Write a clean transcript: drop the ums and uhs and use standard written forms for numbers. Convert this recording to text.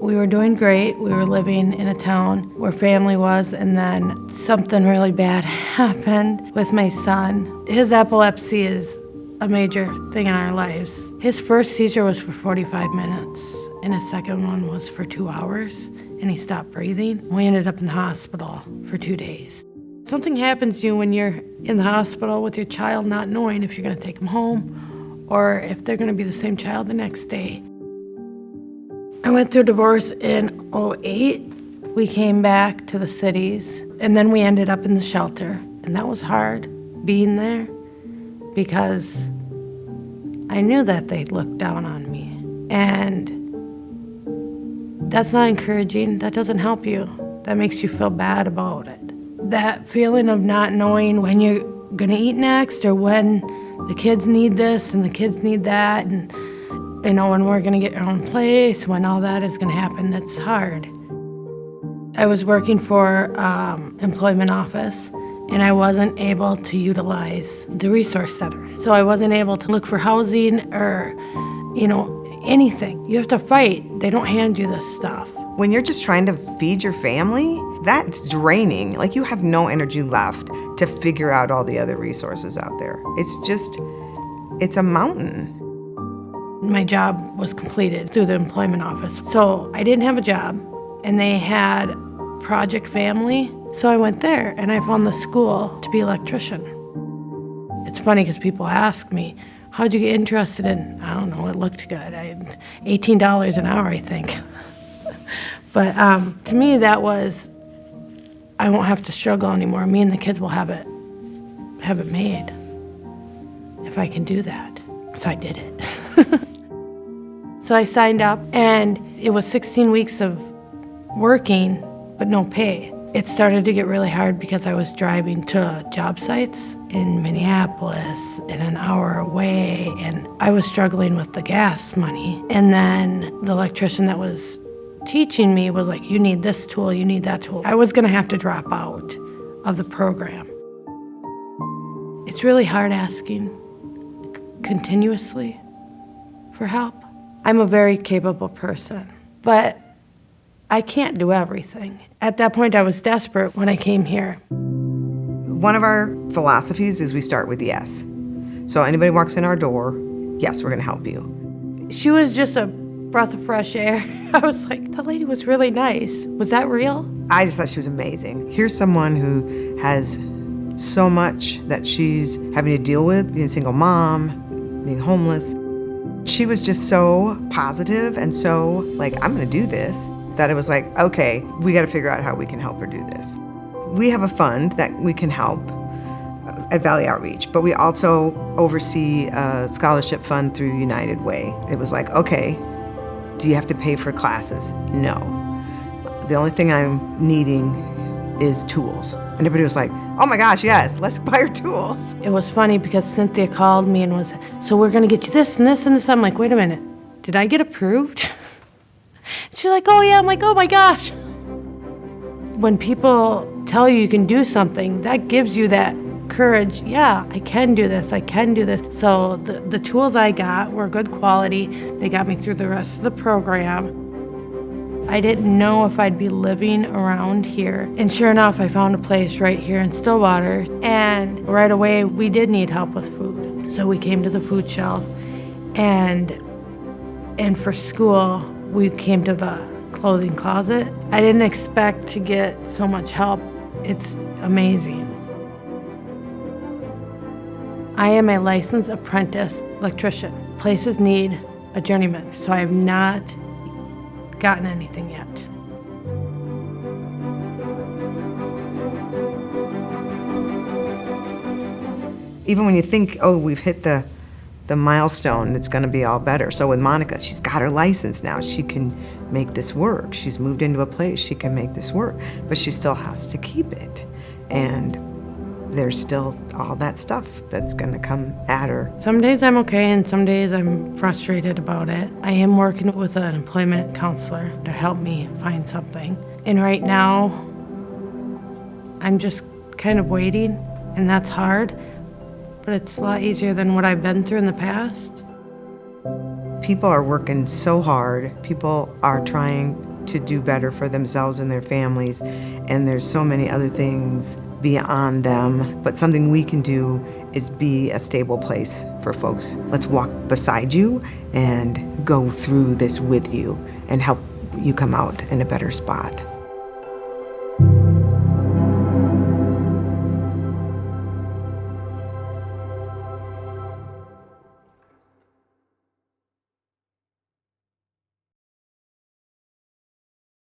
We were doing great. We were living in a town where family was, and then something really bad happened with my son. His epilepsy is a major thing in our lives. His first seizure was for 45 minutes, and his second one was for 2 hours, and he stopped breathing. We ended up in the hospital for 2 days. Something happens to you when you're in the hospital with your child, not knowing if you're going to take him home or if they're going to be the same child the next day. I went through divorce in '08. We came back to the cities, and then we ended up in the shelter. And that was hard, being there, because I knew that they'd look down on me. And that's not encouraging. That doesn't help you. That makes you feel bad about it. That feeling of not knowing when you're gonna eat next, or when the kids need this and the kids need that, and when we're gonna get our own place, when all that is gonna happen, it's hard. I was working for employment office, and I wasn't able to utilize the resource center. So I wasn't able to look for housing or, anything. You have to fight. They don't hand you this stuff. When you're just trying to feed your family, that's draining. Like, you have no energy left to figure out all the other resources out there. It's a mountain. My job was completed through the employment office. So I didn't have a job, and they had Project Family. So I went there, and I found the school to be an electrician. It's funny because people ask me, how'd you get interested in, I don't know, it looked good. I had $18 an hour, I think. But to me, that was, I won't have to struggle anymore. Me and the kids will have it made if I can do that. So I did it. So I signed up, and it was 16 weeks of working, but no pay. It started to get really hard because I was driving to job sites in Minneapolis and an hour away, and I was struggling with the gas money. And then the electrician that was teaching me was like, you need this tool, you need that tool. I was gonna have to drop out of the program. It's really hard asking continuously for help. I'm a very capable person, but I can't do everything. At that point, I was desperate when I came here. One of our philosophies is we start with yes. So anybody walks in our door, yes, we're gonna help you. She was just a breath of fresh air. I was like, that lady was really nice. Was that real? I just thought she was amazing. Here's someone who has so much that she's having to deal with, being a single mom, being homeless. She was just so positive and so like, I'm gonna do this, that it was like, okay, we gotta figure out how we can help her do this. We have a fund that we can help at Valley Outreach, but we also oversee a scholarship fund through United Way. It was like, okay, do you have to pay for classes? No. The only thing I'm needing is tools. And everybody was like, oh my gosh, yes, let's buy her tools. It was funny because Cynthia called me and was, so we're gonna get you this and this and this. I'm like, wait a minute, did I get approved? She's like, oh yeah. I'm like, oh my gosh. When people tell you you can do something, that gives you that courage. Yeah, I can do this, I can do this. So the tools I got were good quality. They got me through the rest of the program. I didn't know if I'd be living around here. And sure enough, I found a place right here in Stillwater. And right away, we did need help with food. So we came to the food shelf. And for school, we came to the clothing closet. I didn't expect to get so much help. It's amazing. I am a licensed apprentice electrician. Places need a journeyman, so I have not gotten anything yet. Even when you think, oh, we've hit the milestone, it's gonna be all better. So with Monica, she's got her license now. She can make this work. She's moved into a place, she can make this work, but she still has to keep it. And there's still all that stuff that's gonna come at her. Some days I'm okay, and some days I'm frustrated about it. I am working with an employment counselor to help me find something. And right now, I'm just kind of waiting, and that's hard, but it's a lot easier than what I've been through in the past. People are working so hard. People are trying to do better for themselves and their families. And there's so many other things beyond them. But something we can do is be a stable place for folks. Let's walk beside you and go through this with you and help you come out in a better spot.